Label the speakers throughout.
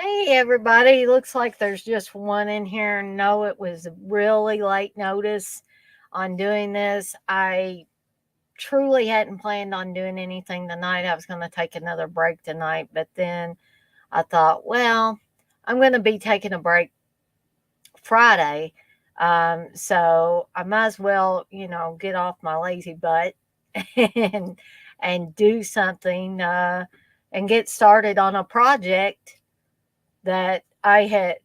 Speaker 1: Hey everybody, looks like there's just one in here. No, it was really late notice on doing this. I truly hadn't planned on doing anything tonight. I was going to take another break tonight, but then I thought, well, I'm going to be taking a break Friday. So I might as well, get off my lazy butt and do something and get started on a project that I had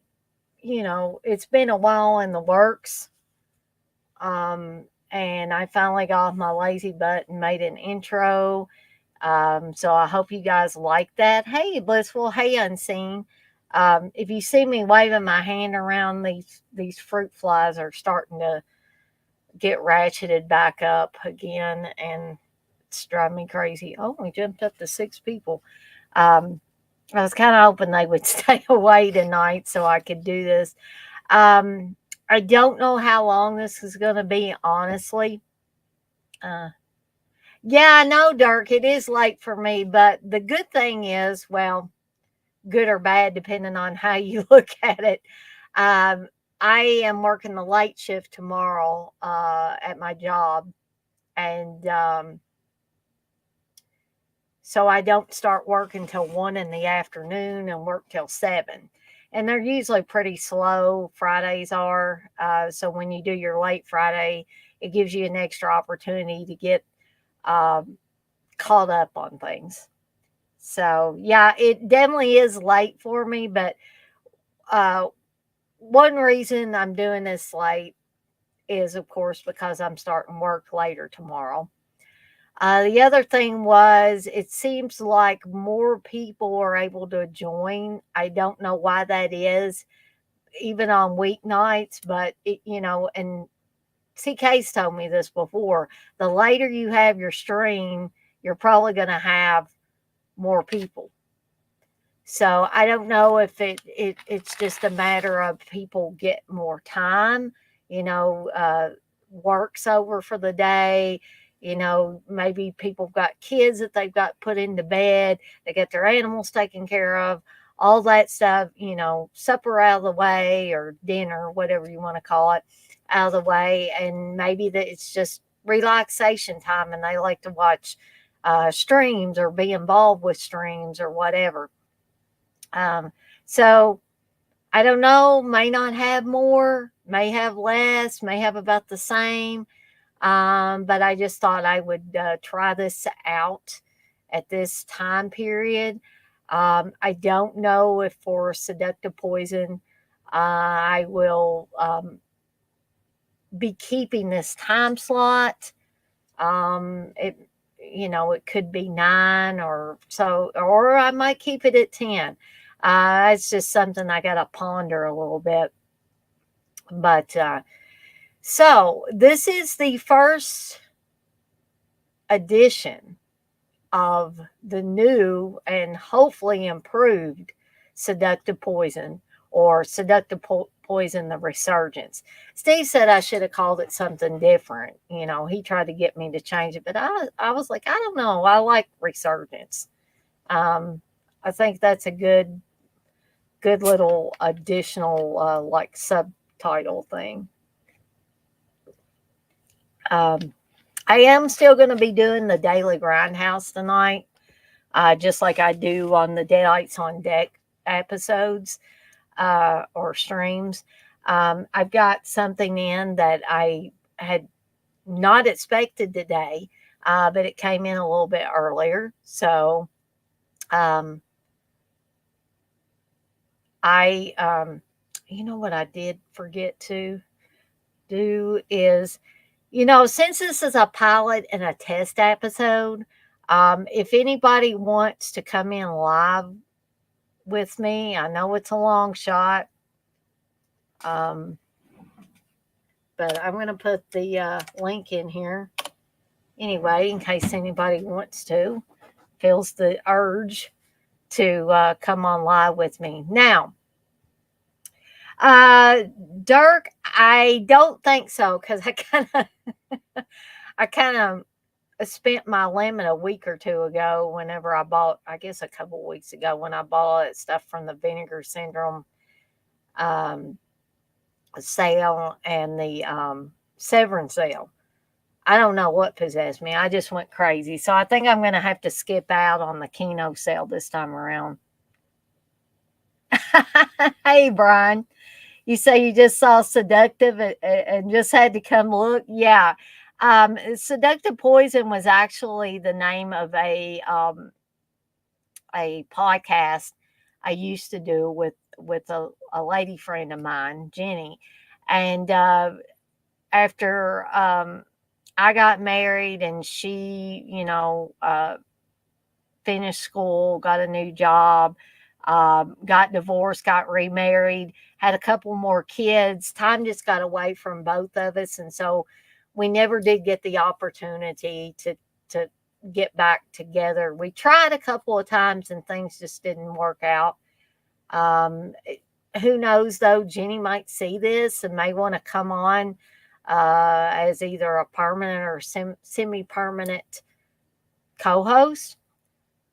Speaker 1: it's been a while in the works. And I finally got off my lazy butt and made an intro. So I hope you guys like that. Hey, Blissful. Hey, Unseen. If you see me waving my hand around, these fruit flies are starting to get ratcheted back up again, and it's driving me crazy. Oh, we jumped up to 6 people. Um, I was kind of hoping they would stay away tonight so I could do this. Um, I don't know how long this is going to be, honestly. Uh, yeah, I know, Dirk. It is late for me, but the good thing is, well, good or bad, depending on how you look at it. Um, I am working the late shift tomorrow at my job, and so I don't start work until 1 in the afternoon and work till 7. And they're usually pretty slow. Fridays are. So when you do your late Friday, it gives you an extra opportunity to get um, caught up on things. So yeah, it definitely is late for me. But uh, one reason I'm doing this late is, of course, because I'm starting work later tomorrow. The other thing was, it seems like more people are able to join. I don't know why that is, even on weeknights, but and CK's told me this before. The later you have your stream, you're probably going to have more people. So I don't know if it's just a matter of people get more time, you know, uh, work's over for the day. Maybe people got kids that they've got put into bed, they get their animals taken care of, all that stuff, supper out of the way or dinner, whatever you want to call it, out of the way. And maybe that it's just relaxation time and they like to watch streams or be involved with streams or whatever. um, so I don't know, may not have more, may have less, may have about the same. But I just thought I would try this out at this time period. I don't know if for Seductive Poison, I will be keeping this time slot. It could be 9 or so, or I might keep it at 10. It's just something I got to ponder a little bit. But so this is the first edition of the new and hopefully improved Seductive Poison, or Seductive Poison the Resurgence. Steve said I should have called it something different. He tried to get me to change it, but I was like, I don't know. I like Resurgence. Um, I think that's a good little additional like subtitle thing. Um, I am still going to be doing the Daily Grindhouse tonight, just like I do on the Deadites on Deck episodes or streams. I've got something in that I had not expected today, but it came in a little bit earlier. So um, you know what I did forget to do is, since this is a pilot and a test episode, if anybody wants to come in live with me, I know it's a long shot, um, but I'm going to put the link in here anyway, in case anybody wants to, feels the urge to come on live with me. Now, uh, Dirk, I don't think so because I kind of spent my limit a week or two ago whenever I bought, I guess a couple weeks ago when I bought all that stuff from the Vinegar Syndrome um, sale and the Severance sale. I don't know what possessed me. I just went crazy. So I think I'm going to have to skip out on the Keno sale this time around. Hey, Brian. You say you just saw Seductive and just had to come look? Yeah. Seductive Poison was actually the name of a podcast I used to do with a lady friend of mine, Jenny. And after I got married and she, finished school, got a new job, got divorced, got remarried, had a couple more kids. Time just got away from both of us, and so we never did get the opportunity to get back together. We tried a couple of times, and things just didn't work out. Um, who knows though? Jenny might see this and may want to come on as either a permanent or semi-permanent co-host.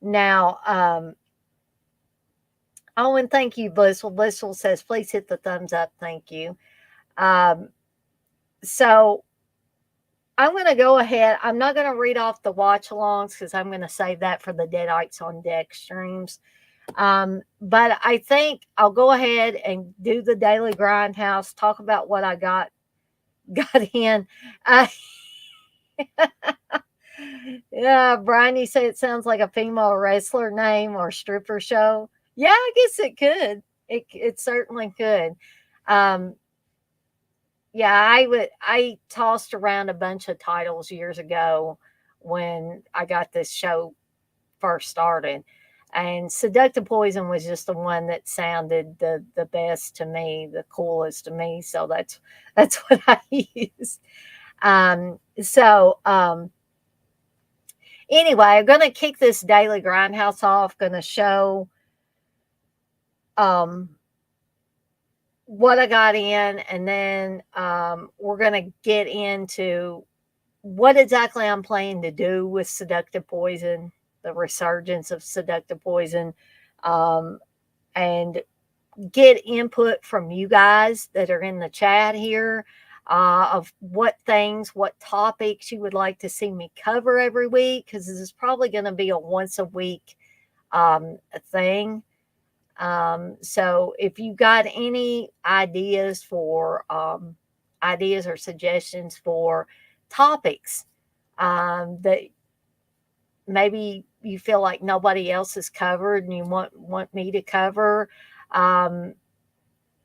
Speaker 1: Now, oh, and thank you, Blissful. Blissful says, please hit the thumbs up. Thank you. Um, so I'm going to go ahead. I'm not going to read off the watch alongs because I'm going to save that for the Deadites on Deck streams. But I think I'll go ahead and do the Daily Grindhouse, talk about what I got in. Yeah, Brian, you say it sounds like a female wrestler name or stripper show. Yeah, I guess it could. It certainly could. Um, yeah, I tossed around a bunch of titles years ago when I got this show first started. And Seductive Poison was just the one that sounded the best to me, the coolest to me. So that's what I used. Anyway, I'm gonna kick this Daily Grindhouse off, gonna show um what I got in, and then we're gonna get into what exactly I'm planning to do with Seductive Poison, the resurgence of Seductive Poison, um, and get input from you guys that are in the chat here of what things, what topics you would like to see me cover every week, because this is probably going to be a once a week thing. So if you got any ideas for ideas or suggestions for topics that maybe you feel like nobody else has covered and you want me to cover,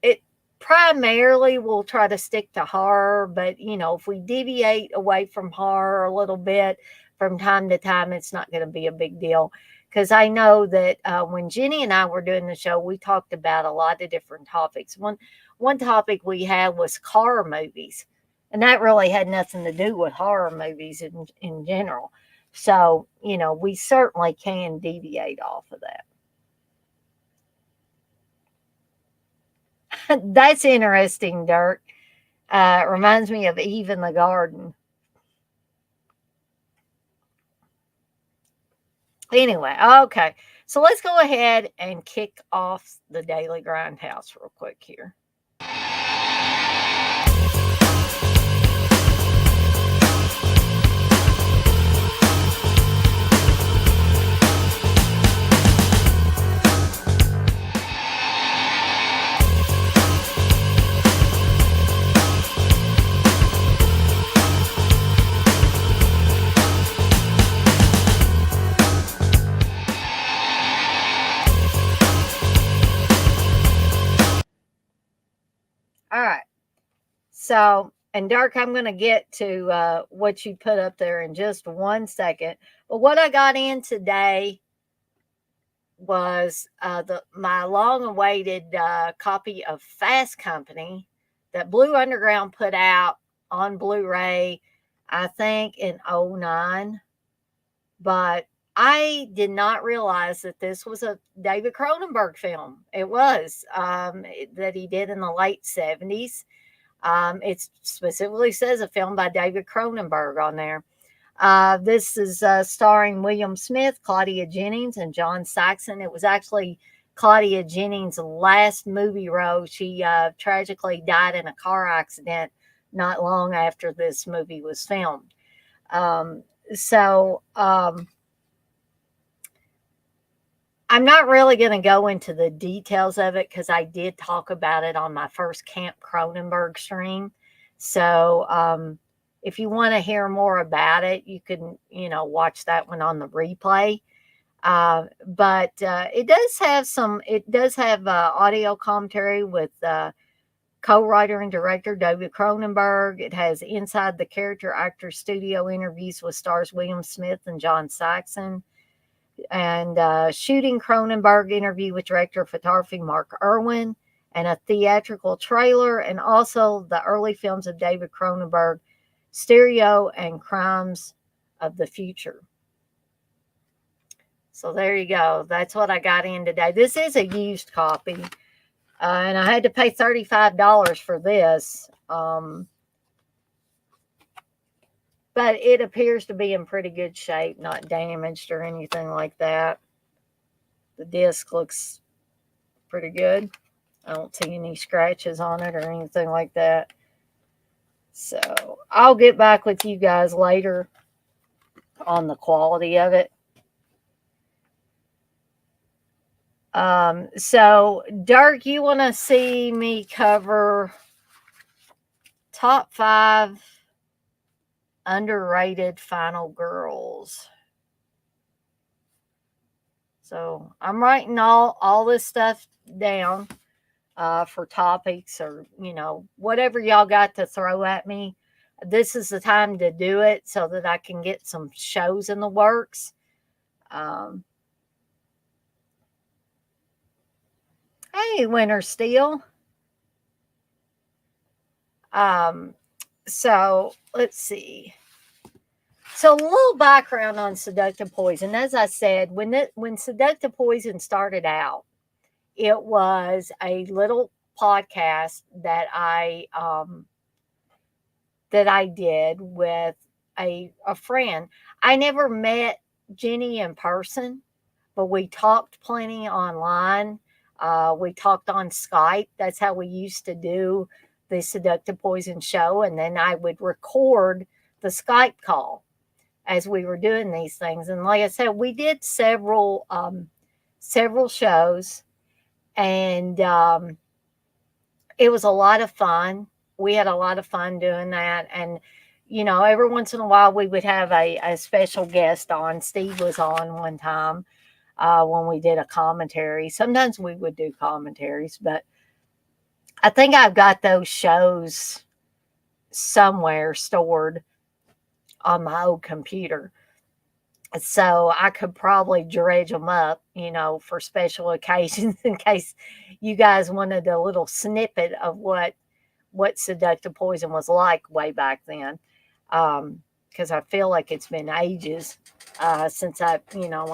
Speaker 1: it primarily will try to stick to horror, but if we deviate away from horror a little bit from time to time, it's not going to be a big deal. Because I know that when Jenny and I were doing the show, we talked about a lot of different topics. One topic we had was horror movies, and that really had nothing to do with horror movies in general. So, we certainly can deviate off of that. That's interesting, Dirk. It reminds me of Eve in the Garden. Anyway, okay. So let's go ahead and kick off the Daily Grindhouse real quick here. All right. So, and Dirk, I'm going to get to what you put up there in just 1 second. But what I got in today was my long-awaited copy of Fast Company that Blue Underground put out on Blu-ray, I think in 2009. But I did not realize that this was a David Cronenberg film. It was that he did in the late 70s. It specifically says a film by David Cronenberg on there. This is starring William Smith, Claudia Jennings, and John Saxon. It was actually Claudia Jennings' last movie role. She tragically died in a car accident not long after this movie was filmed. Um, so I'm not really going to go into the details of it because I did talk about it on my first Camp Cronenberg stream. So if you want to hear more about it, you can, watch that one on the replay. But it does have audio commentary with co-writer and director David Cronenberg. It has inside the character actor studio interviews with stars William Smith and John Saxon, and shooting Cronenberg interview with director of photography Mark Irwin, and a theatrical trailer, and also the early films of David Cronenberg, Stereo and Crimes of the Future. So there you go. That's what I got in today. This is a used copy, and I had to pay $35 for this. But it appears to be in pretty good shape, not damaged or anything like that. The disc looks pretty good. I don't see any scratches on it or anything like that. So I'll get back with you guys later on the quality of it. So Dirk, you want to see me cover top 5 underrated final girls. So I'm writing all this stuff down for topics, or whatever y'all got to throw at me. This is the time to do it so that I can get some shows in the works. Hey, Winter Steel. So let's see. So a little background on Seductive Poison. As I said, when Seductive Poison started out, it was a little podcast that I did with a friend. I never met Jenny in person, but we talked plenty online. We talked on Skype. That's how we used to do the Seductive Poison show. And then I would record the Skype call as we were doing these things. And like I said, we did several shows, and it was a lot of fun. We had a lot of fun doing that. And, every once in a while we would have a special guest on. Steve was on one time when we did a commentary. Sometimes we would do commentaries, but I think I've got those shows somewhere stored on my old computer. So I could probably dredge them up, for special occasions in case you guys wanted a little snippet of what Seductive Poison was like way back then. Because I feel like it's been ages since I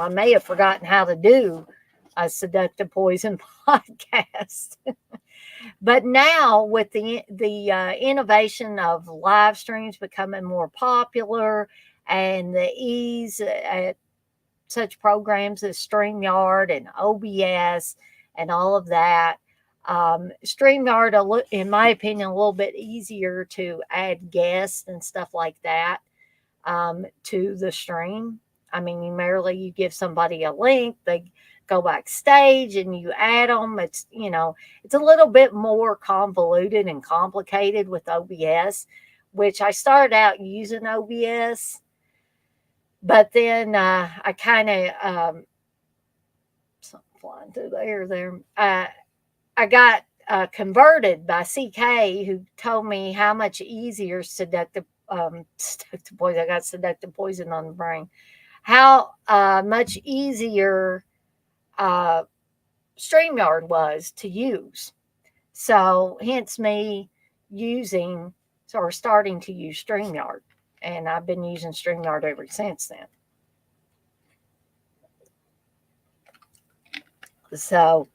Speaker 1: may have forgotten how to do a Seductive Poison podcast. But now with the innovation of live streams becoming more popular, and the ease at such programs as StreamYard and OBS and all of that, StreamYard, in my opinion, a little bit easier to add guests and stuff like that to the stream. I mean, you give somebody a link, they go backstage and you add them. It's a little bit more convoluted and complicated with OBS, which I started out using OBS, but then I kind of something flying through the air there. I got converted by CK, who told me how much easier Seductive Poison. I got Seductive Poison on the brain. How much easier StreamYard was to use. So hence me starting to use StreamYard. And I've been using StreamYard ever since then. So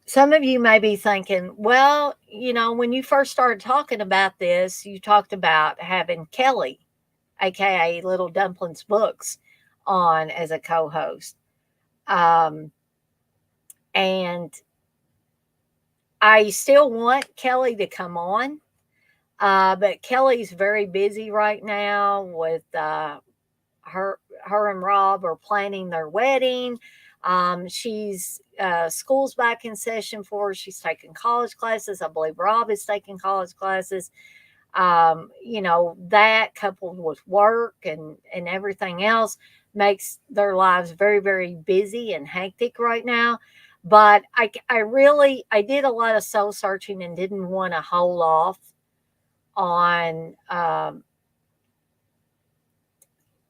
Speaker 1: some of you may be thinking, well, when you first started talking about this, you talked about having Kelly aka Little Dumplings Books, on as a co-host. Um, and I still want Kelly to come on, but Kelly's very busy right now with her and Rob are planning their wedding. She's school's back in session for her. She's taking college classes. I believe Rob is taking college classes. That coupled with work and everything else makes their lives very, very busy and hectic right now. But I did a lot of soul searching and didn't want to hold off on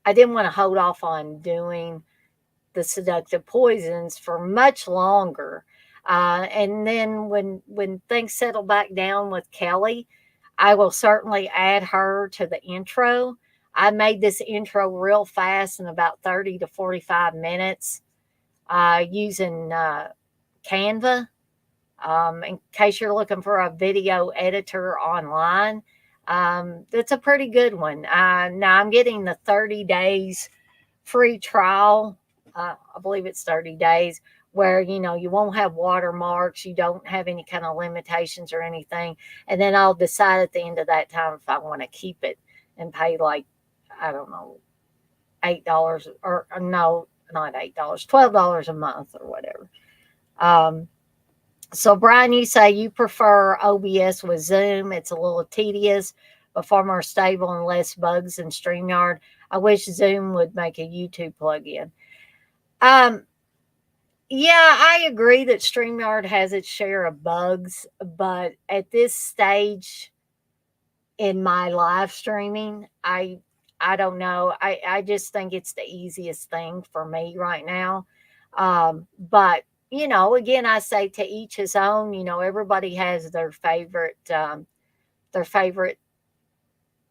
Speaker 1: I didn't want to hold off on doing the seductive poisons for much longer. And then when things settle back down with Kelly, I will certainly add her to the intro. I made this intro real fast in about 30 to 45 minutes using Canva. In case you're looking for a video editor online, that's a pretty good one. Now I'm getting the 30 days free trial. I believe it's 30 days where you won't have watermarks, you don't have any kind of limitations or anything, and then I'll decide at the end of that time if I want to keep it and pay, like, I don't know, $8, or no, not $8, $12 a month or whatever. So, Brian, you say you prefer OBS with Zoom. It's a little tedious, but far more stable and less bugs than StreamYard. I wish Zoom would make a YouTube plugin. Um, yeah, I agree that StreamYard has its share of bugs, but at this stage in my live streaming, I don't know. I just think it's the easiest thing for me right now. But again, I say to each his own. Everybody has their favorite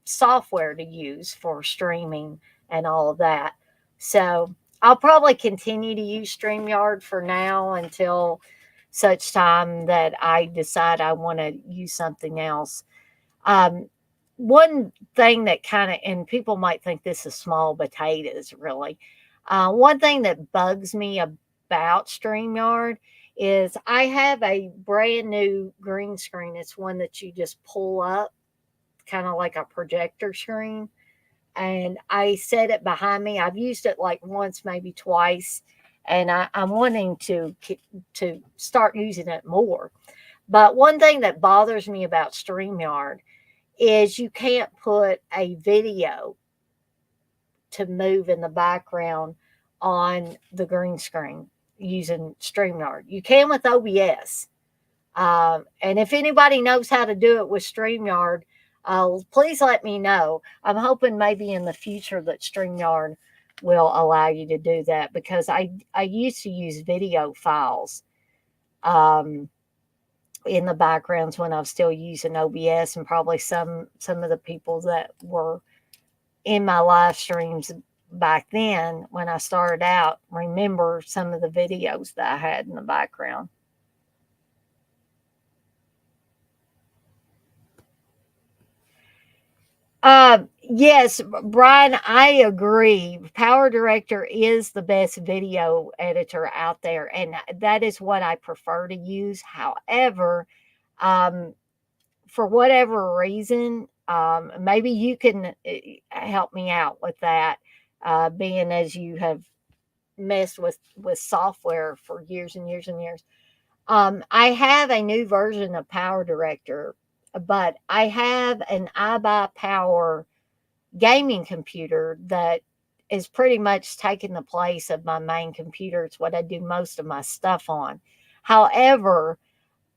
Speaker 1: software to use for streaming and all of that. So I'll probably continue to use StreamYard for now until such time that I decide I want to use something else. Um, One thing that kind of, and people might think this is small potatoes, really. One thing that bugs me about StreamYard is I have a brand new green screen. It's one that you just pull up, kind of like a projector screen. And I set it behind me. I've used it like once, maybe twice, and I'm wanting to start using it more. But one thing that bothers me about StreamYard is you can't put a video to move in the background on the green screen using StreamYard. You can with OBS. And if anybody knows how to do it with StreamYard, please let me know. I'm hoping maybe in the future that StreamYard will allow you to do that, because I used to use video files in the backgrounds when I was still using OBS, and probably some of the people that were in my live streams back then when I started out remember some of the videos that I had in the background. Yes, Brian, I agree. Power Director is the best video editor out there, and that is what I prefer to use. However, um, for whatever reason, maybe you can help me out with that, being as you have messed with software for years and years and years. I have a new version of Power Director, but I have an iBuyPower gaming computer that is pretty much taking the place of my main computer. It's what I do most of my stuff on. However,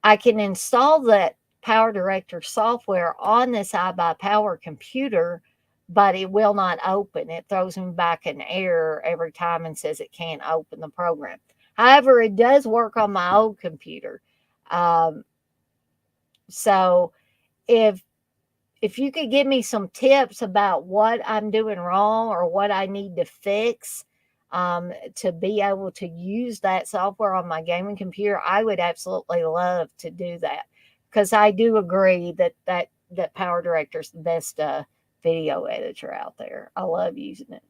Speaker 1: I can install that Power Director software on this iBuyPower computer, but it will not open. It throws me back an error every time and says it can't open the program. However, it does work on my old computer. Um, so if you could give me some tips about what I'm doing wrong or what I need to fix to be able to use that software on my gaming computer, I would absolutely love to do that, because I do agree that Power Director is the best video editor out there. I love using it.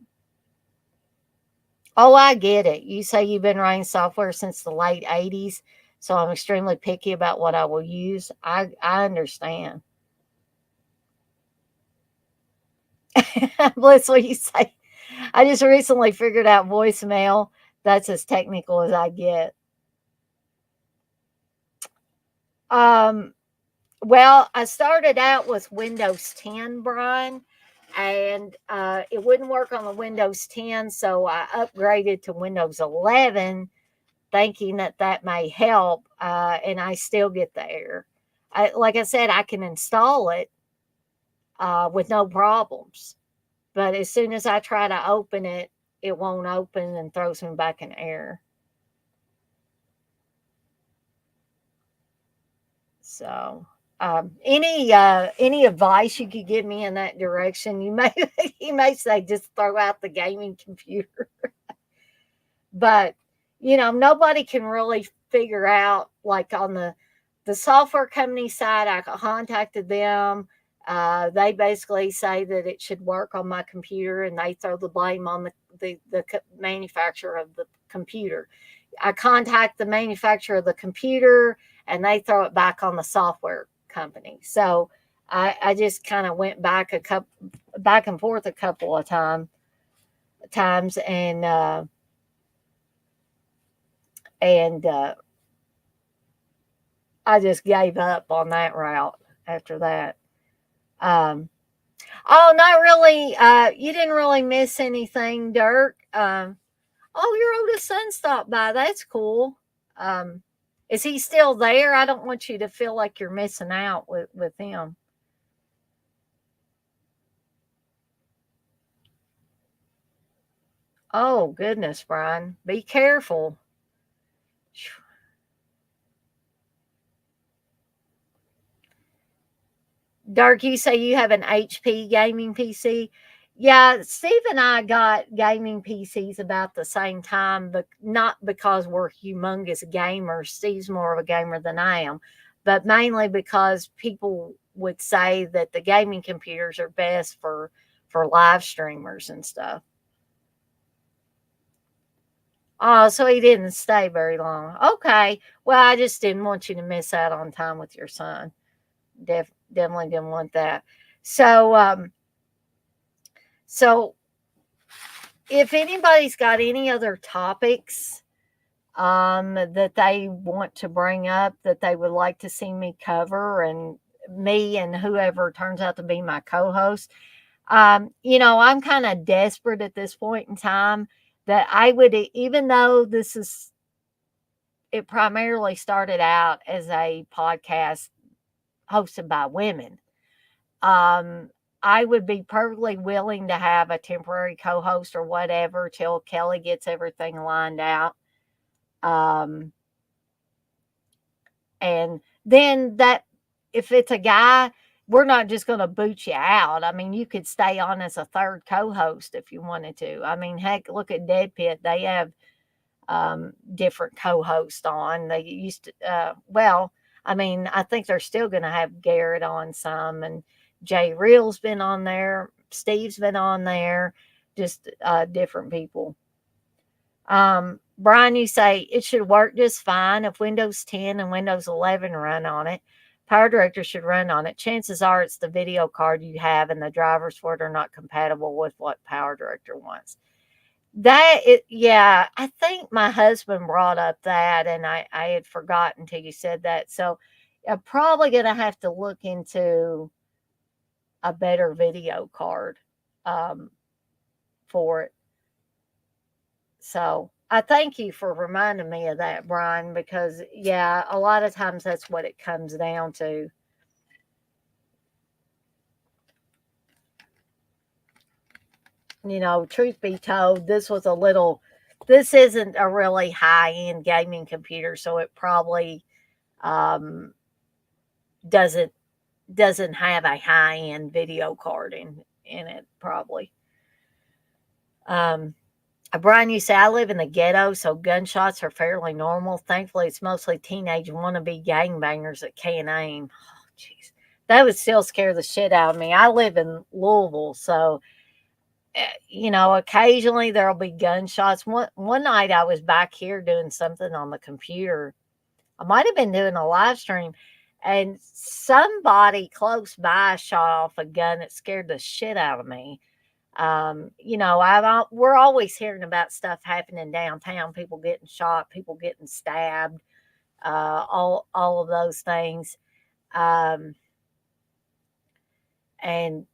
Speaker 1: Oh, I get it. You say you've been writing software since the late 80s, so I'm extremely picky about what I will use. I understand. Bliss, what you say? I just recently figured out voicemail. That's as technical as I get. Um, well, I started out with Windows 10, Brian, and it wouldn't work on the Windows 10, so I upgraded to Windows 11, thinking that that may help, and I still get the error. Like I said, I can install it with no problems, but as soon as I try to open it, it won't open and throws me back an error. So, any advice you could give me in that direction? You may you may say just throw out the gaming computer, but nobody can really figure out, like on the software company side. I contacted them. They basically say that it should work on my computer, and they throw the blame on the manufacturer of the computer. I contact the manufacturer of the computer, and they throw it back on the software company. So I just kind of went back and forth a couple of times, and I just gave up on that route after that. Um, oh, not really. You didn't really miss anything, Dirk. Oh, your oldest son stopped by. That's cool. Um, is he still there? I don't want you to feel like you're missing out with him. Oh, goodness, Brian. Be careful. Dirk, you say you have an HP gaming PC. Yeah, Steve and I got gaming PCs about the same time, but not because we're humongous gamers. Steve's more of a gamer than I am, but mainly because people would say that the gaming computers are best for live streamers and stuff. Oh, so he didn't stay very long. Okay. Well, I just didn't want you to miss out on time with your son. Definitely didn't want that. So, so if anybody's got any other topics that they want to bring up that they would like to see me cover, and me and whoever turns out to be my co-host, I'm kind of desperate at this point in time that I would, even though it primarily started out as a podcast hosted by women. Um, I would be perfectly willing to have a temporary co-host or whatever till Kelly gets everything lined out. Um, and then that, if it's a guy, we're not just going to boot you out. I mean, you could stay on as a third co-host if you wanted to. I mean, heck, look at Dead Pit. They have different co-hosts on. They used to, well, I mean, I think they're still going to have Garrett on some, and Jay Reel's been on there. Steve's been on there, just different people. Brian, you say it should work just fine if Windows 10 and Windows 11 run on it. Power Director should run on it. Chances are it's the video card you have and the drivers for it are not compatible with what Power Director wants. Yeah, I think my husband brought up that, and I had forgotten until you said that. So I'm probably going to have to look into a better video card um, for it. So I thank you for reminding me of that, Brian, because yeah, a lot of times that's what it comes down to. Truth be told, this isn't a really high end gaming computer, so it probably um, doesn't doesn't have a high end video card in it, probably. Um, Brian, you say I live in the ghetto, so gunshots are fairly normal. Thankfully, it's mostly teenage wannabe gangbangers that can't aim. Oh, jeez. That would still scare the shit out of me. I live in Louisville, so occasionally there'll be gunshots. One night I was back here doing something on the computer. I might have been doing a live stream, and somebody close by shot off a gun that scared the shit out of me. We're always hearing about stuff happening downtown, people getting shot, people getting stabbed, all of those things. Um, and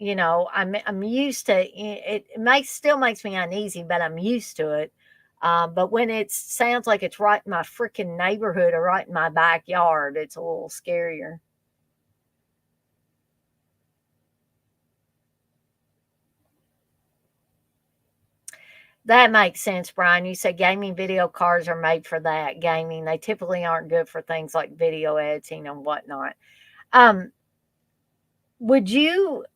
Speaker 1: I'm used to it. It makes me uneasy, but I'm used to it. But when it sounds like it's right in my freaking neighborhood or right in my backyard, it's a little scarier. That makes sense, Brian. You say gaming video cards are made for that gaming. They typically aren't good for things like video editing and whatnot. Um, would you,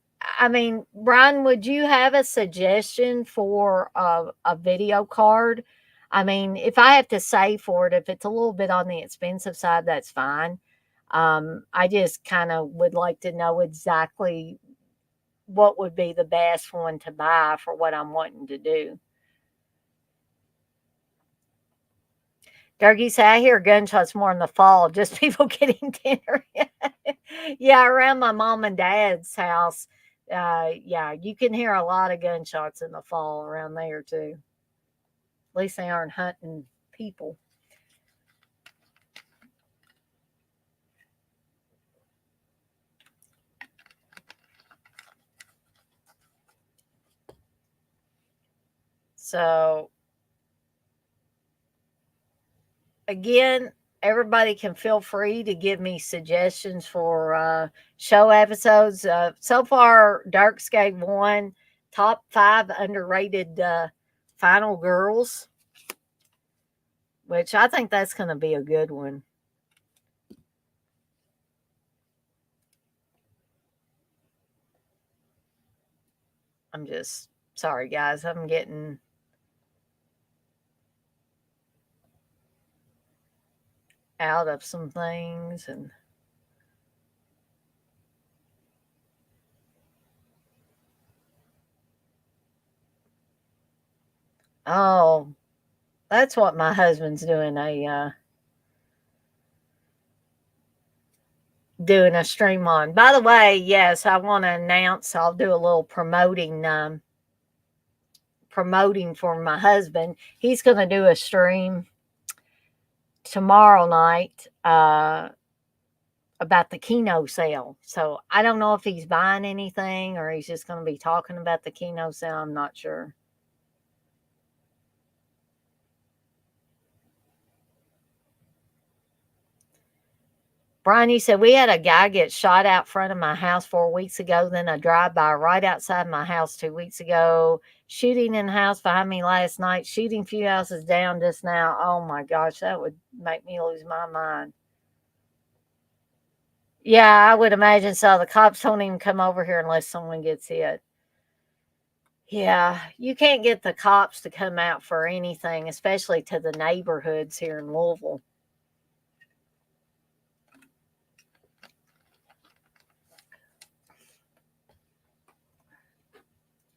Speaker 1: Brian, would you have a suggestion for a video card? I mean, if I have to save for it, if it's a little bit on the expensive side, that's fine. I just kind of would like to know exactly what would be the best one to buy for what I'm wanting to do. Darky say, I hear gunshots more in the fall, just people getting dinner. Yeah, around my mom and dad's house. Yeah, you can hear a lot of gunshots in the fall around there too. At least they aren't hunting people. So again, everybody can feel free to give me suggestions for show episodes. So far, Darkscape won top 5 underrated final girls, which I think that's going to be a good one. I'm just sorry, guys. I'm getting out of some things and oh, that's what my husband's doing a stream on. By the way, yes, I want to announce I'll do a little promoting for my husband. He's going to do a stream tomorrow night about the Keno sale. So I don't know if he's buying anything or he's just going to be talking about the Keno sale. I'm not sure. Brian, you said we had a guy get shot out front of my house 4 weeks ago, then a drive-by right outside my house 2 weeks ago, shooting in the house behind me last night, shooting a few houses down just now. Oh my gosh, that would make me lose my mind. Yeah, I would imagine so. The cops don't even come over here unless someone gets hit. Yeah, you can't get the cops to come out for anything, especially to the neighborhoods here in Louisville.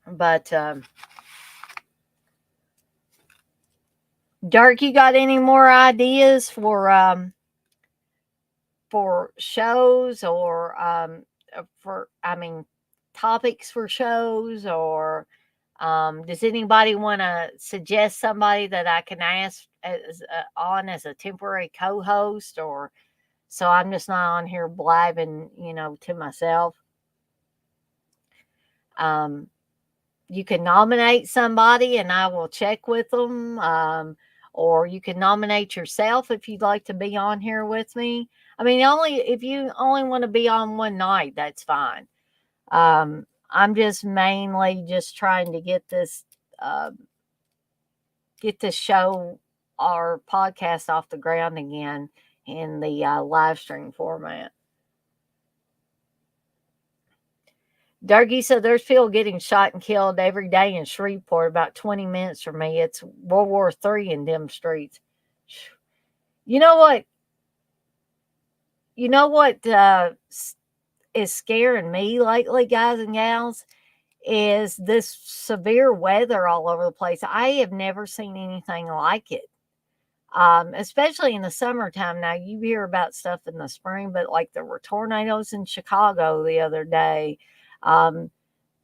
Speaker 1: But Dark, you got any more ideas for shows or topics for shows, or does anybody want to suggest somebody that I can ask as a temporary co-host, or so I'm just not on here blabbing, to myself. You can nominate somebody and I will check with them. Or you can nominate yourself if you'd like to be on here with me. I mean, if you only want to be on one night, that's fine. I'm just mainly just trying to get this show our podcast off the ground again in the live stream format. Dargy said there's people getting shot and killed every day in Shreveport, about 20 minutes from me. It's World War III in them streets. You know what? is scaring me lately, guys and gals, is this severe weather all over the place. I have never seen anything like it. Especially in the summertime. Now you hear about stuff in the spring, but like there were tornadoes in Chicago the other day. Um,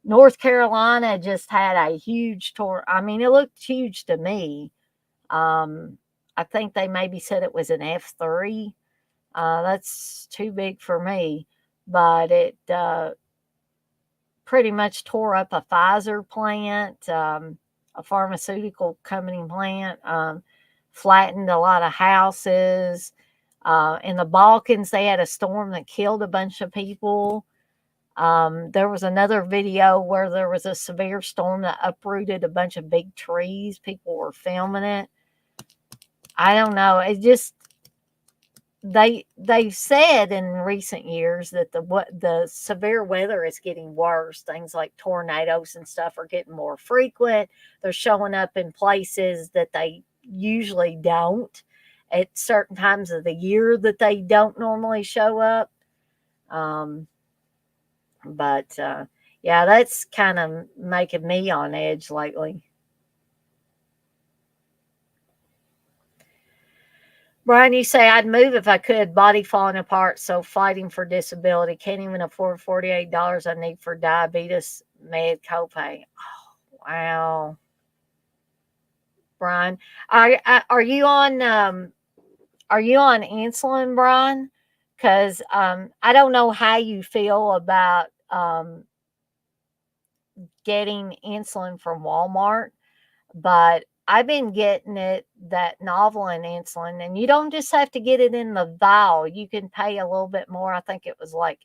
Speaker 1: North Carolina just had a huge I mean, it looked huge to me. Um, I think they maybe said it was an F3. That's too big for me, but it pretty much tore up a Pfizer plant, a pharmaceutical company plant, flattened a lot of houses. In the Balkans, they had a storm that killed a bunch of people. There was another video where there was a severe storm that uprooted a bunch of big trees. People were filming it. I don't know. It just they've said in recent years that the severe weather is getting worse. Things like tornadoes and stuff are getting more frequent. They're showing up in places that they usually don't at certain times of the year that they don't normally show up. But yeah, that's kind of making me on edge lately. Brian, you say I'd move if I could. Body falling apart, so fighting for disability. Can't even afford $48 I need for diabetes med copay. Oh, wow, Brian, are you on insulin, Brian? Because I don't know how you feel about getting insulin from Walmart, but I've been getting that Novolin insulin, and you don't just have to get it in the vial. You can pay a little bit more. I think it was like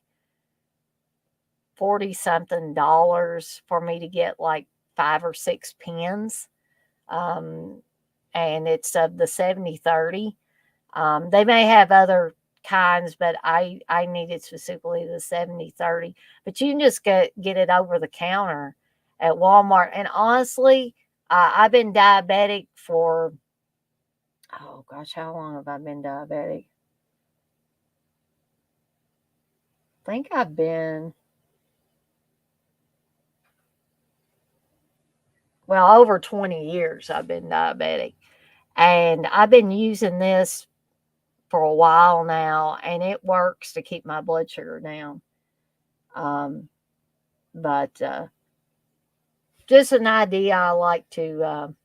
Speaker 1: 40 something dollars for me to get like 5 or 6 pens. Um, and it's of the 70/30. They may have other kinds, but I needed specifically the 70/30. But you can just get it over the counter at Walmart. And honestly, I've been diabetic for, oh gosh, how long have I been diabetic? I think I've been, well, over 20 years I've been diabetic. And I've been using this for a while now, and it works to keep my blood sugar down. Um, but just an idea I like to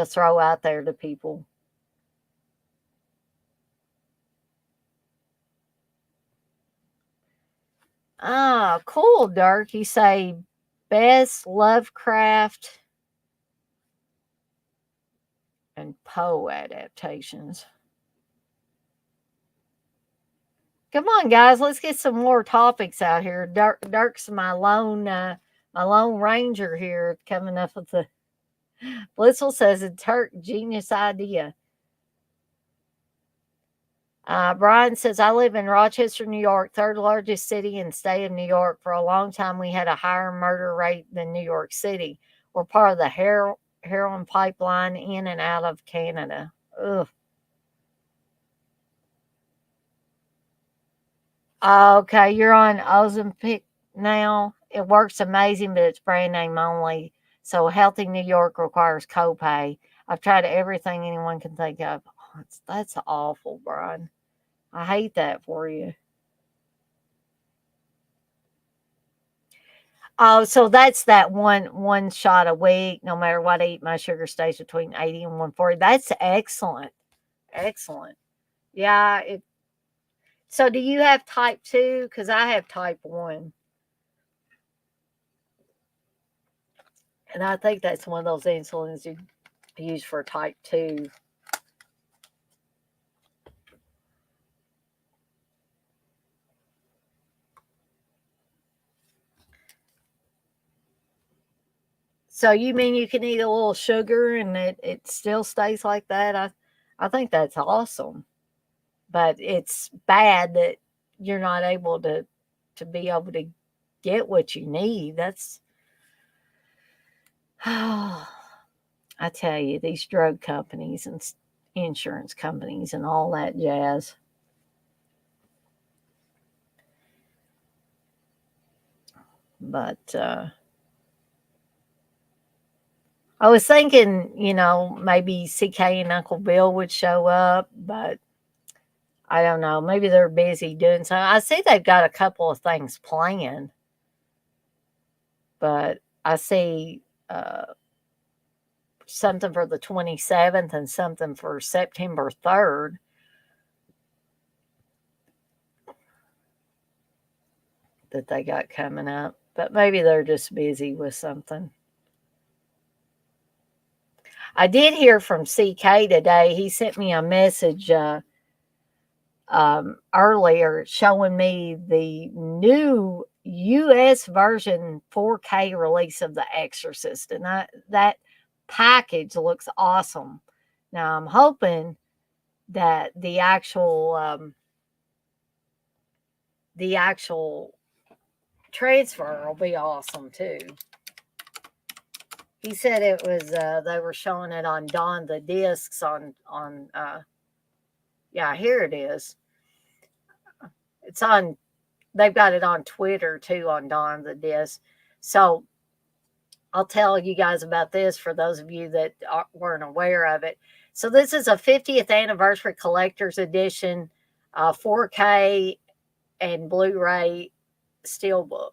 Speaker 1: throw out there to people. Ah, cool, Dirk. You say best Lovecraft and Poe adaptations. Come on, guys, let's get some more topics out here. Dirk's my lone ranger here, coming up with the Blissful says a Turk genius idea. Brian says, I live in Rochester, New York, third largest city in the state of New York. For a long time, we had a higher murder rate than New York City. We're part of the heroin pipeline in and out of Canada. Ugh. Okay, you're on Ozempic now. It works amazing, but it's brand name only. So healthy New York requires copay. I've tried everything anyone can think of. Oh, that's awful, Brian. I hate that for you. Oh, so that's that one shot a week. No matter what I eat, my sugar stays between 80 and 140. That's excellent. Excellent. Yeah. So do you have type 2? Because I have type 1. And I think that's one of those insulins you use for type 2. So you mean you can eat a little sugar and it still stays like that? I think that's awesome. But it's bad that you're not able to be able to get what you need. That's I tell you, these drug companies and insurance companies and all that jazz. But I was thinking, maybe CK and Uncle Bill would show up, but I don't know. Maybe they're busy doing something. I see they've got a couple of things planned, but I see something for the 27th and something for September 3rd. That they got coming up, but maybe they're just busy with something. I did hear from CK today. He sent me a message earlier showing me the new US version 4K release of The Exorcist, and that package looks awesome. Now I'm hoping that the actual transfer will be awesome too. He said it was they were showing it on Dawn the Discs on yeah, here it is. It's on, they've got it on Twitter too on Dawn the Disc. So I'll tell you guys about this for those of you that weren't aware of it. So this is a 50th anniversary collector's edition 4K and Blu-ray steelbook.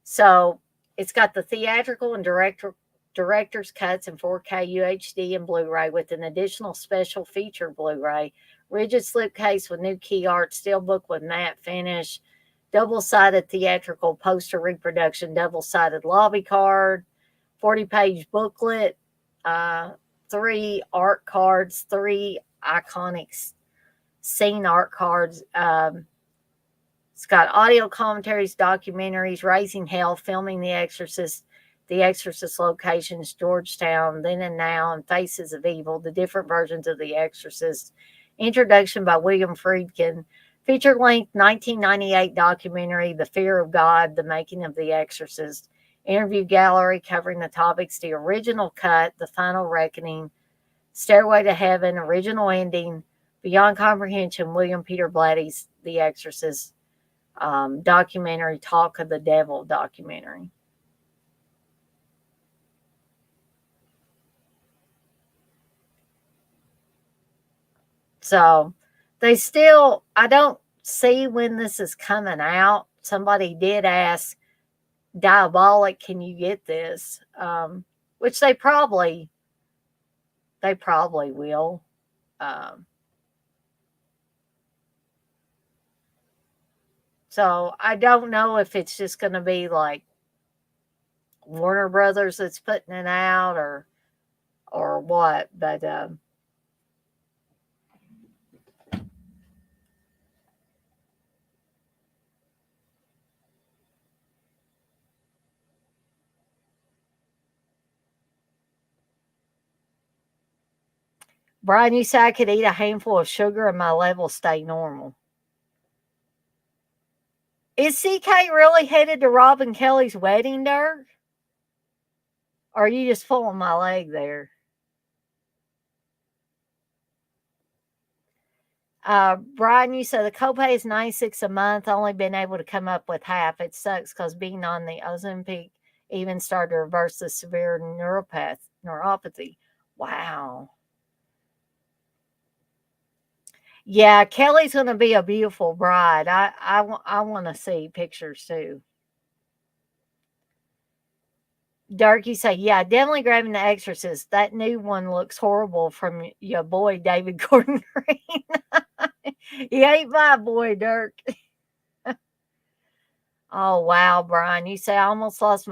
Speaker 1: So it's got the theatrical and director's cuts in 4K UHD and Blu-ray with an additional special feature Blu-ray, rigid slipcase with new key art, steelbook with matte finish, double-sided theatrical poster reproduction, double-sided lobby card, 40-page booklet, 3 art cards, 3 iconic scene art cards. It's got audio commentaries, documentaries, Raising Hell, Filming The Exorcist locations, Georgetown, Then and Now, and Faces of Evil, the different versions of The Exorcist. Introduction by William Friedkin. Feature-length 1998 documentary, The Fear of God, The Making of The Exorcist. Interview gallery covering the topics the original cut, The Final Reckoning, Stairway to Heaven, original ending, Beyond Comprehension, William Peter Blatty's The Exorcist. Documentary, Talk of the Devil documentary. So they still, I don't see when this is coming out. Somebody did ask Diabolic, can you get this? Which they probably will. So I don't know if it's just going to be like Warner Brothers that's putting it out or what, but Brian, you said I could eat a handful of sugar and my levels stay normal. Is CK really headed to Robin Kelly's wedding, Dirk? Or are you just pulling my leg there? Brian, you said the copay is $96 a month. Only been able to come up with half. It sucks because being on the Ozempic even started to reverse the severe neuropathy. Wow. Yeah, Kelly's going to be a beautiful bride. I want to see pictures too. Dirk, you say, yeah, definitely grabbing The Exorcist. That new one looks horrible from your boy, David Gordon Green. He ain't my boy, Dirk. Oh, wow, Brian. You say, I almost lost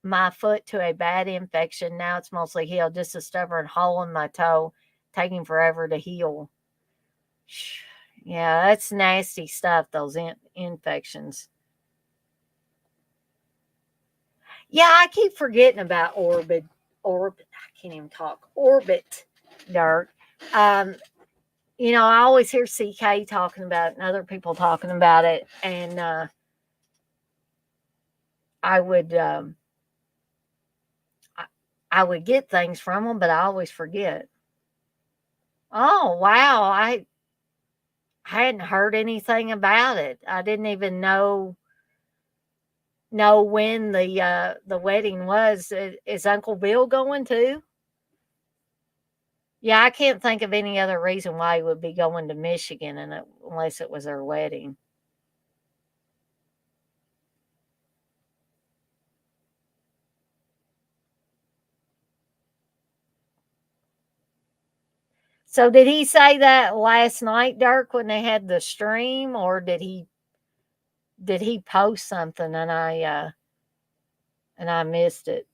Speaker 1: my foot to a bad infection. Now it's mostly healed. Just a stubborn hole in my toe, taking forever to heal. Yeah, that's nasty stuff, those infections. Yeah, I keep forgetting about Orbit. I can't even talk. Orbit, Dirk. I always hear CK talking about it and other people talking about it, and I would I would get things from them, but I always forget. Oh wow, I hadn't heard anything about it. I didn't even know know when the wedding was. Is Uncle Bill going too? Yeah, I can't think of any other reason why he would be going to Michigan unless it was their wedding. So did he say that last night, Dirk, when they had the stream, or did he post something and I missed it?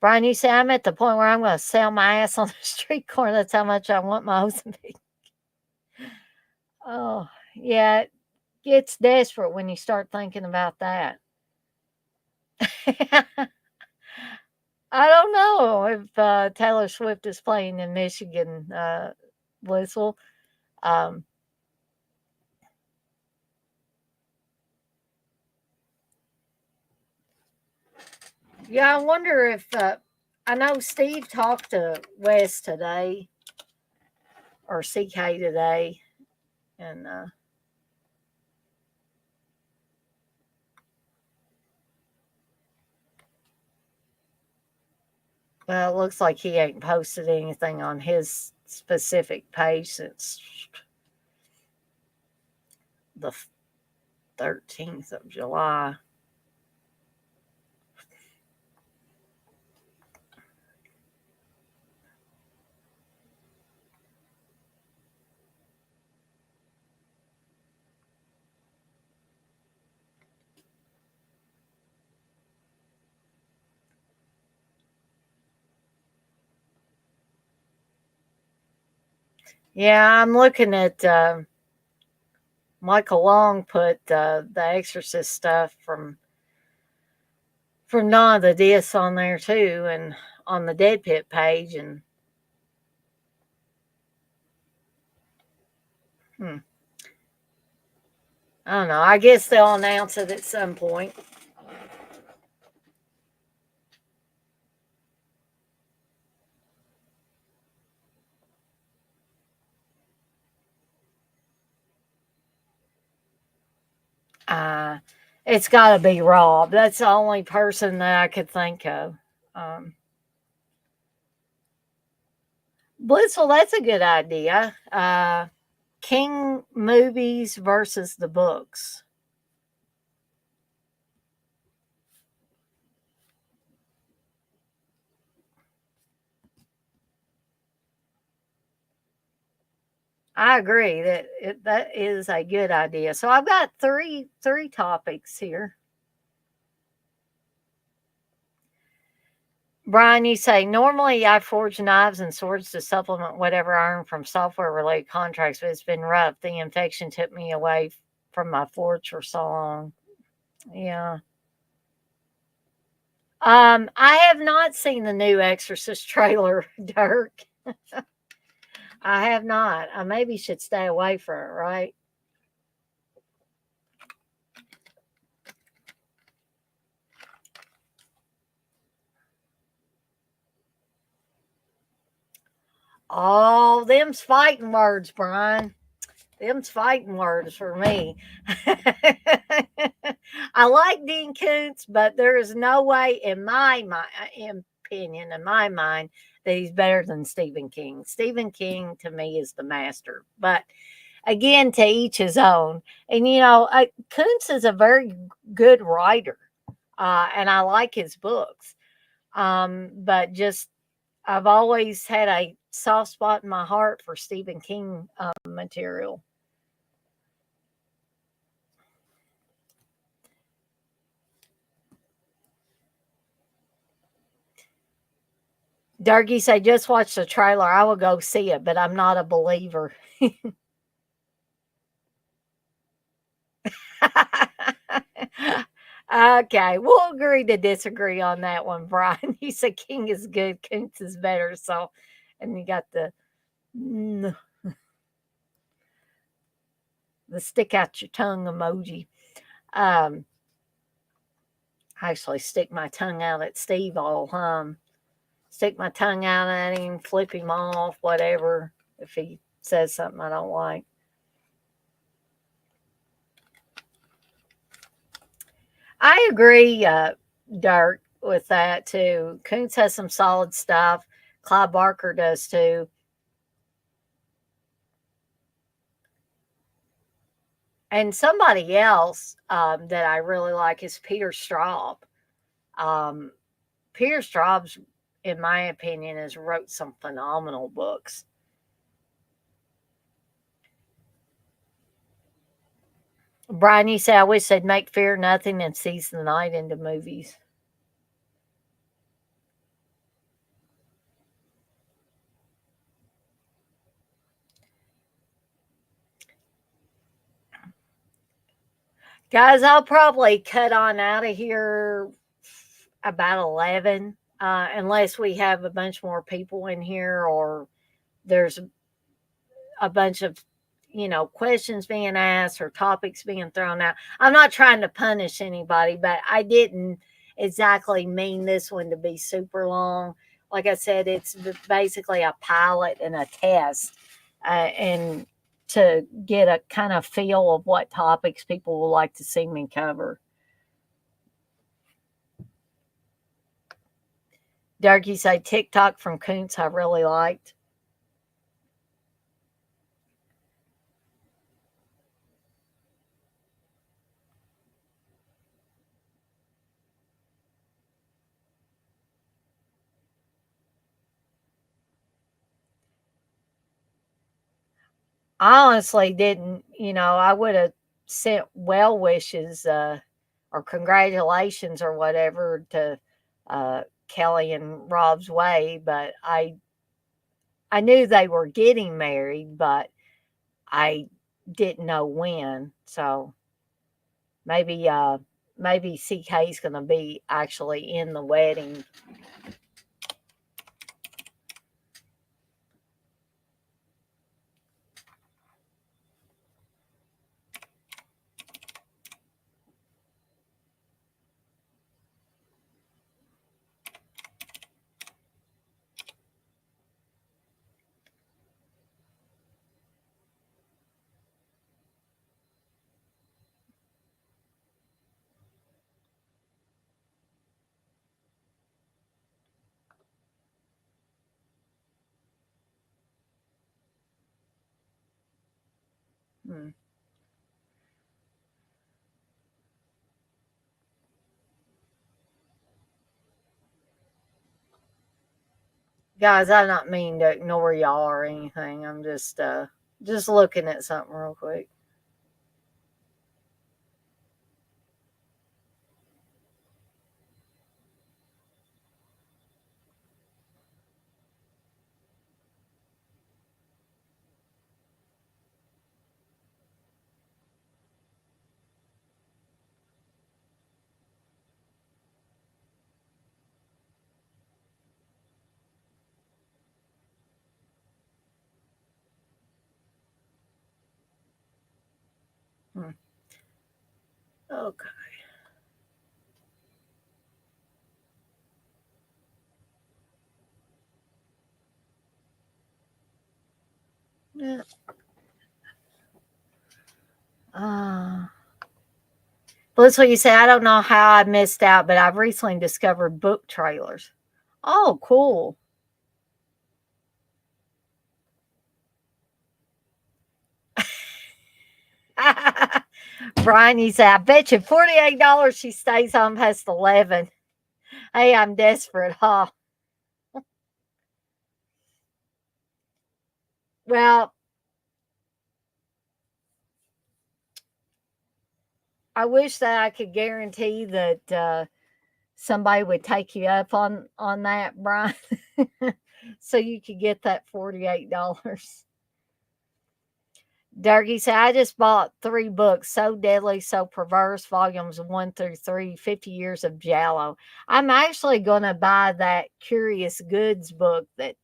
Speaker 1: Brian, you say I'm at the point where I'm going to sell my ass on the street corner. That's how much I want my Ozempic. Oh, yeah, it gets desperate when you start thinking about that. I don't know if Taylor Swift is playing in Michigan, Blissful. Um, yeah, I wonder if I know Steve talked to Wes today or CK today, and well, it looks like he ain't posted anything on his specific page since the 13th of July. Yeah, I'm looking at Michael Long put the Exorcist stuff from Dawn of the Deaths on there too, and on the Dead Pit page, and hmm, I don't know. I guess they'll announce it at some point. Uh, it's got to be Rob. That's the only person that I could think of. Um, Blissful, that's a good idea. King movies versus the books. I agree that is a good idea. So I've got three topics here. Brian, you say normally I forge knives and swords to supplement whatever I earn from software related contracts, but it's been rough. The infection took me away from my forge for so long. Yeah. I have not seen the new Exorcist trailer, Dirk. I have not. I maybe should stay away from it, right? Oh, them's fighting words, Brian. Them's fighting words for me. I like Dean Koontz, but there is no way, opinion, in my mind, that he's better than Stephen King. Stephen King to me is the master, but again, to each his own. And Koontz is a very good writer, and I like his books. But just I've always had a soft spot in my heart for Stephen King material. Darky say, just watch the trailer. I will go see it, but I'm not a believer. Okay, we'll agree to disagree on that one, Brian. You said King is good, Kuntz is better. So, and you got mm, the stick out your tongue emoji. Um, I actually stick my tongue out at Steve all stick my tongue out at him, flip him off, whatever, if he says something I don't like. I agree, Dirk, with that too. Koontz has some solid stuff. Clive Barker does too. And somebody else that I really like is Peter Straub. Um, Peter Straub's, in my opinion, has wrote some phenomenal books. Brian, you say I wish they'd make Fear Nothing and Seize the Night into movies. Guys, I'll probably cut on out of here about 11, unless we have a bunch more people in here or there's a bunch of questions being asked or topics being thrown out. I'm not trying to punish anybody, but I didn't exactly mean this one to be super long. Like I said, it's basically a pilot and a test, and to get a kind of feel of what topics people would like to see me cover. Derek, you say TikTok from Koontz I really liked. I honestly didn't, I would have sent well wishes, or congratulations or whatever to Kelly and Rob's way, but I knew they were getting married, but I didn't know when. So maybe maybe CK's going to be actually in the wedding. Hmm. Guys, I not mean to ignore y'all or anything. I'm just looking at something real quick. Hmm. Okay. Yeah. Uh, well, that's what you say. I don't know how I missed out, but I've recently discovered book trailers. Oh, cool. Brian, you say, I bet you $48 she stays home past 11. Hey, I'm desperate, huh? Well, I wish that I could guarantee that somebody would take you up on that, Brian, so you could get that $48. Darky said, I just bought three books, So Deadly, So Perverse, volumes 1 through 3, 50 Years of Jallow. I'm actually going to buy that Curious Goods book that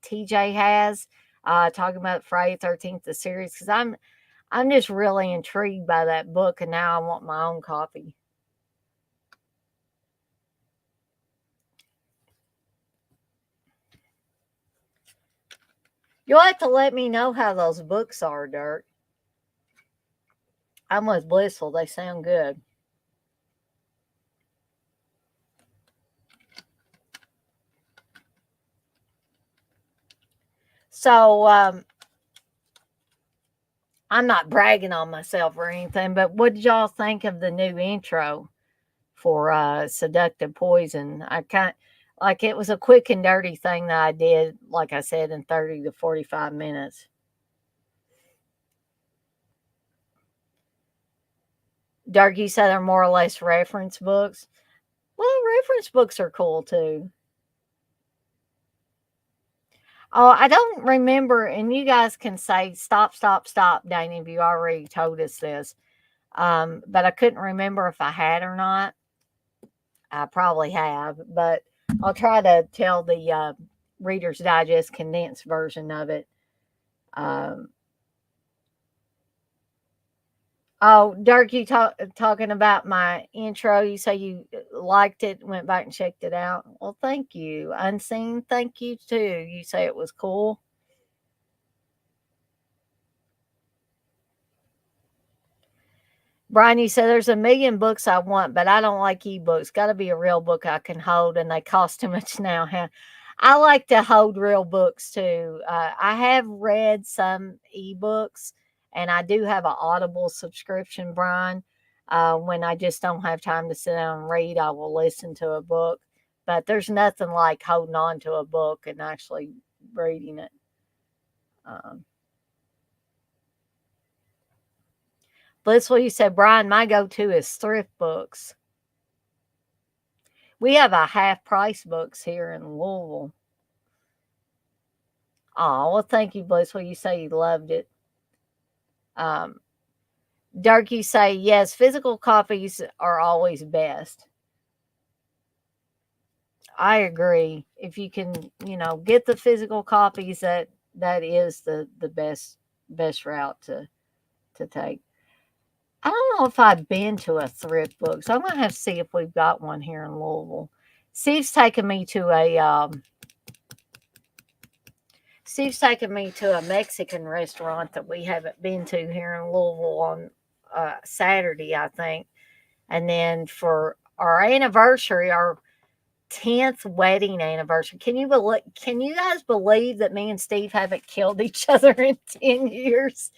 Speaker 1: TJ has, talking about Friday 13th, the series, because I'm just really intrigued by that book, and now I want my own copy. You'll have to let me know how those books are, Dirk. I'm with Blissful. They sound good. So I'm not bragging on myself or anything, but what did y'all think of the new intro for Seductive Poison? I kind like it was a quick and dirty thing that I did, like I said, in 30 to 45 minutes. Dark, you said they're more or less reference books. Well, reference books are cool too. Oh, I don't remember, and you guys can say stop, stop, stop, Danny, if you already told us this. But I couldn't remember if I had or not. I probably have, but I'll try to tell the Reader's Digest condensed version of it. Um, oh, Dirk, you talking about my intro? You say you liked it, went back and checked it out. Well, thank you. Unseen, thank you too. You say it was cool. Brian, you said there's a million books I want, but I don't like ebooks. Got to be a real book I can hold, and they cost too much now. I like to hold real books too. I have read some ebooks, and I do have an Audible subscription, Brian. When I just don't have time to sit down and read, I will listen to a book. But there's nothing like holding on to a book and actually reading it. Um, Blissful, you said, Brian, my go to is thrift books. We have a half price books here in Louisville. Oh, well, thank you, Blissful. You say you loved it. Um, Dirk, you say, yes, physical copies are always best. I agree. If you can, get the physical copies, that is the best route to take. I don't know if I've been to a thrift book, so I'm gonna have to see if we've got one here in Louisville. Steve's taken me to a Mexican restaurant that we haven't been to here in Louisville on Saturday, I think. And then for our anniversary, our 10th wedding anniversary. Can you guys believe that me and Steve haven't killed each other in 10 years?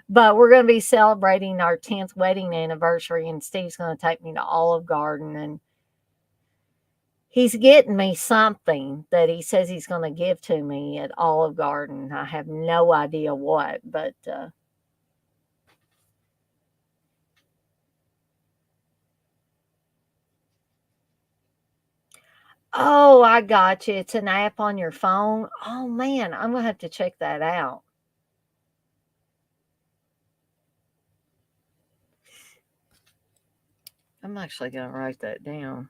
Speaker 1: But we're going to be celebrating our 10th wedding anniversary, and Steve's going to take me to Olive Garden, and he's getting me something that he says he's going to give to me at Olive Garden. I have no idea what, but oh, I got you. It's an app on your phone. Oh man, I'm going to have to check that out. I'm actually going to write that down.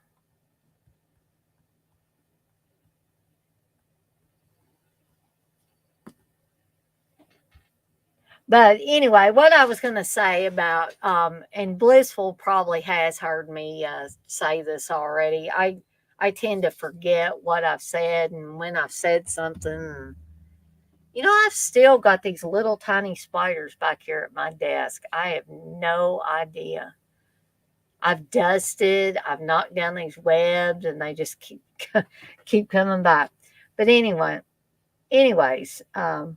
Speaker 1: But anyway, what I was going to say about, and Blissful probably has heard me say this already. I tend to forget what I've said and when I've said something. I've still got these little tiny spiders back here at my desk. I have no idea. I've dusted, I've knocked down these webs, and they just keep coming back. But anyways, let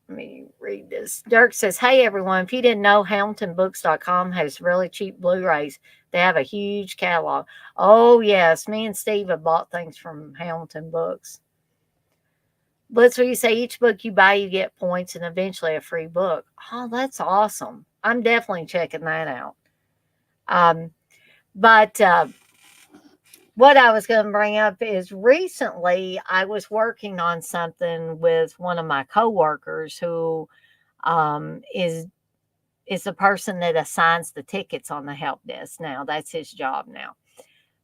Speaker 1: me read this. Dirk says, hey everyone, if you didn't know, HamiltonBooks.com has really cheap Blu-rays. They have a huge catalog. Oh yes, me and Steve have bought things from Hamilton Books. But so you say each book you buy, you get points and eventually a free book. Oh, that's awesome. I'm definitely checking that out. But what I was going to bring up is recently I was working on something with one of my coworkers who is the person that assigns the tickets on the help desk now. That's his job now.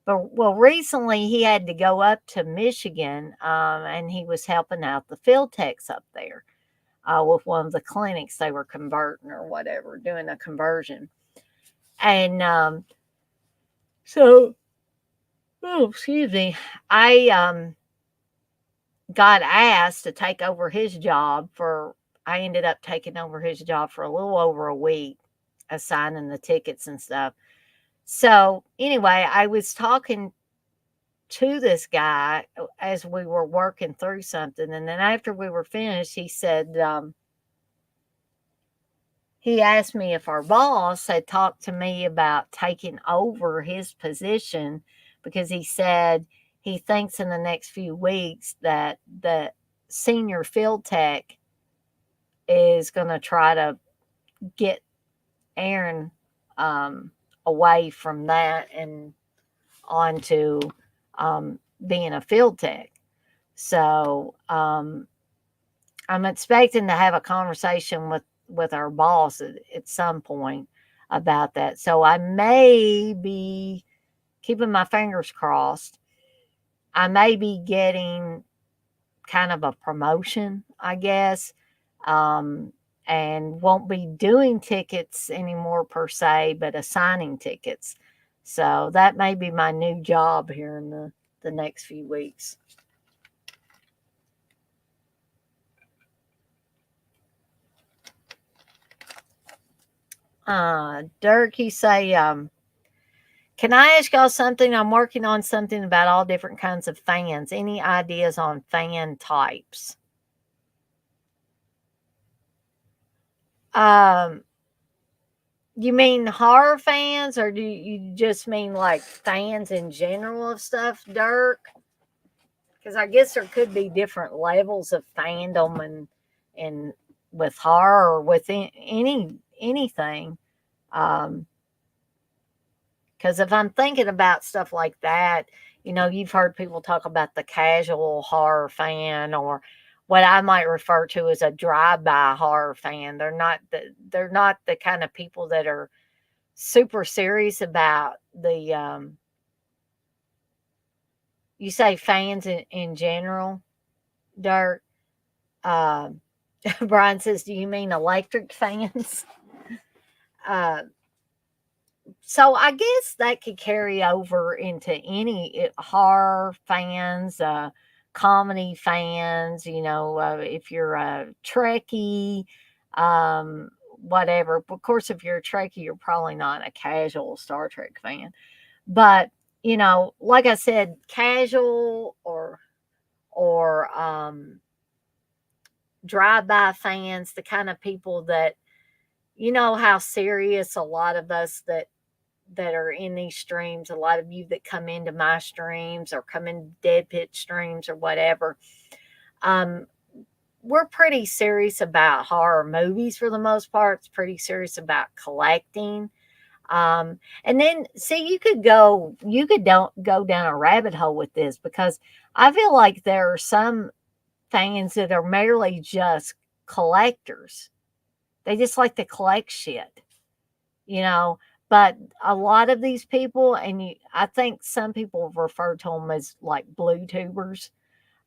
Speaker 1: But well, recently he had to go up to Michigan, and he was helping out the field techs up there with one of the clinics they were converting or whatever, doing a conversion. And so, oh, excuse me, I got asked to take over his job for. I ended up taking over his job for a little over a week, assigning the tickets and stuff. So anyway, I was talking to this guy as we were working through something. And then after we were finished, he said, he asked me if our boss had talked to me about taking over his position because he said he thinks in the next few weeks that the senior field tech is going to try to get Aaron away from that and onto being a field tech. So I'm expecting to have a conversation with our boss at some point about that. So I may be keeping my fingers crossed. I may be getting kind of a promotion, I guess, and won't be doing tickets anymore per se, but assigning tickets. So that may be my new job here in the next few weeks. Dirk, you say, can I ask y'all something? I'm working on something about all different kinds of fans. Any ideas on fan types? Um, you mean horror fans, or do you just mean like fans in general of stuff, Dirk? Because I guess there could be different levels of fandom and with horror or with anything. Um, Because if I'm thinking about stuff like that, you've heard people talk about the casual horror fan or what I might refer to as a drive-by horror fan. They're not the kind of people that are super serious about the you say fans in general, Dirk. Um Brian says, do you mean electric fans? Uh, so I guess that could carry over into any horror fans, comedy fans, if you're a Trekkie, whatever. Of course, if you're a Trekkie, you're probably not a casual Star Trek fan. But, like I said, casual or drive-by fans, the kind of people that, how serious a lot of us that are in these streams, a lot of you that come into my streams or come into Dead Pit streams or whatever, um, we're pretty serious about horror movies for the most part. It's pretty serious about collecting. And then see, you could don't go down a rabbit hole with this because I feel like there are some fans that are merely just collectors. They just like to collect shit, you know. But a lot of these people, and I think some people refer to them as like blue tubers.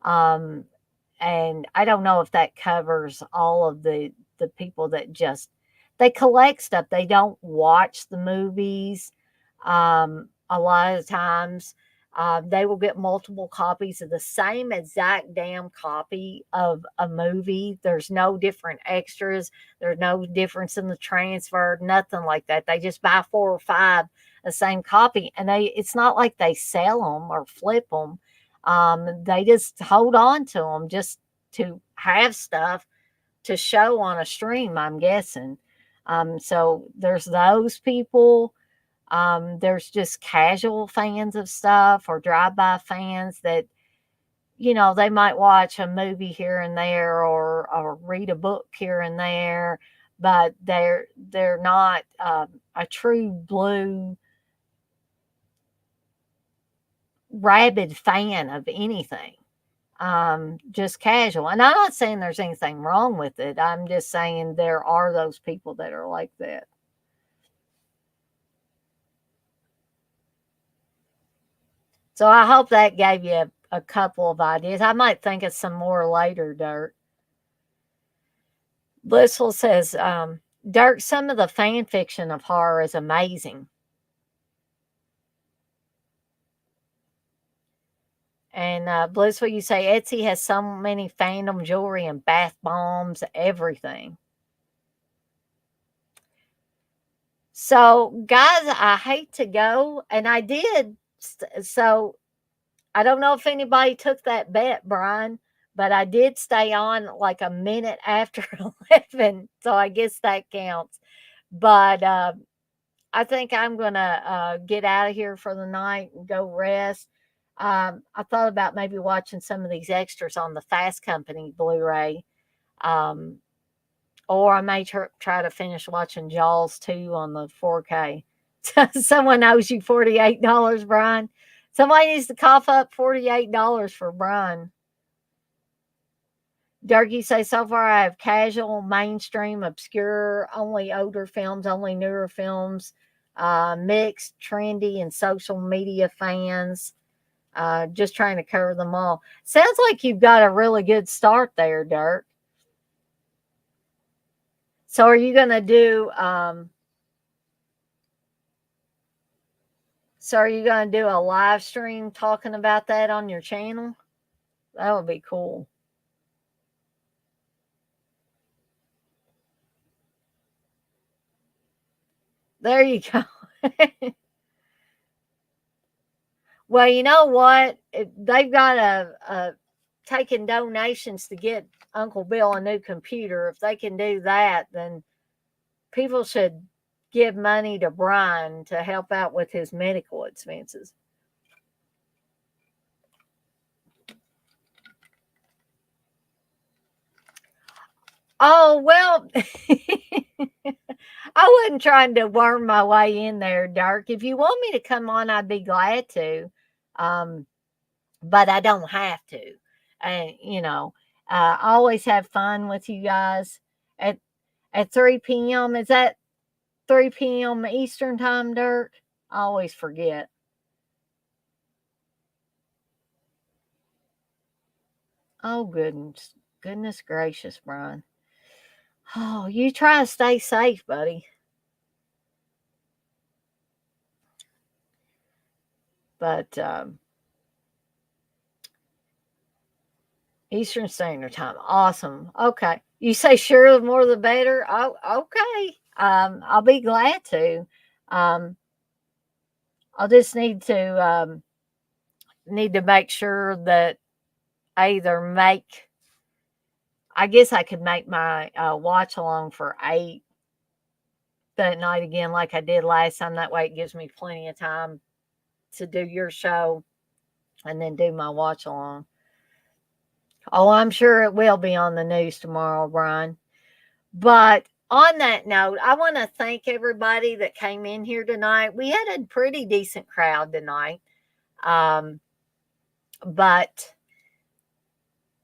Speaker 1: Um, and I don't know if that covers all of the people that just they collect stuff. They don't watch the movies. A lot of times, they will get multiple copies of the same exact damn copy of a movie. There's no different extras. There's no difference in the transfer. Nothing like that. They just buy 4 or 5 the same copy, and it's not like they sell them or flip them. They just hold on to them just to have stuff to show on a stream, I'm guessing. So there's those people. There's just casual fans of stuff or drive-by fans that, they might watch a movie here and there or read a book here and there, but they're not a true blue rabid fan of anything. Just casual. And I'm not saying there's anything wrong with it. I'm just saying there are those people that are like that. So I hope that gave you a couple of ideas. I might think of some more later, Dirk. Blissful says, Dirk, some of the fan fiction of horror is amazing. And Blissful, you say Etsy has so many fandom jewelry and bath bombs, everything. So, guys, I hate to go, and I did. So, I don't know if anybody took that bet, Brian, but I did stay on like a minute after 11, so I guess that counts. But I think I'm gonna get out of here for the night and go rest. I thought about maybe watching some of these extras on the Fast Company Blu-ray, um, or I may try to finish watching Jaws 2 on the 4K. Someone owes you $48, Brian. Somebody needs to cough up $48 for Brian. Durkee say, so far I have casual, mainstream, obscure, only older films, only newer films, mixed, trendy, and social media fans. Just trying to cover them all. Sounds like you've got a really good start there, Dirk. So are you going to do... So are you going to do a live stream talking about that on your channel? That would be cool. There you go. Well, you know what? They've got a taking donations to get Uncle Bill a new computer. If they can do that, then people should give money to Brian to help out with his medical expenses. Oh, well, I wasn't trying to worm my way in there, Dirk. If you want me to come on, I'd be glad to. Um, but I don't have to. And, I always have fun with you guys at 3 p.m. Is that 3 p.m. Eastern time, Dirk? I always forget. Oh, goodness gracious, Brian. Oh, you try to stay safe, buddy. But Eastern Standard Time. Awesome. Okay. You say sure, the more the better. Oh, okay. I'll be glad to. Um, I'll just need to make sure that I either make. I guess I could make my watch along for 8 that night again, like I did last time. That way, it gives me plenty of time to do your show and then do my watch along. Oh, I'm sure it will be on the news tomorrow, Brian. But on that note, I want to thank everybody that came in here tonight. We had a pretty decent crowd tonight. But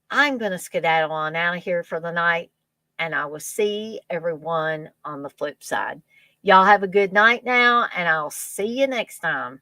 Speaker 1: I'm going to skedaddle on out of here for the night, and I will see everyone on the flip side. Y'all have a good night now, and I'll see you next time.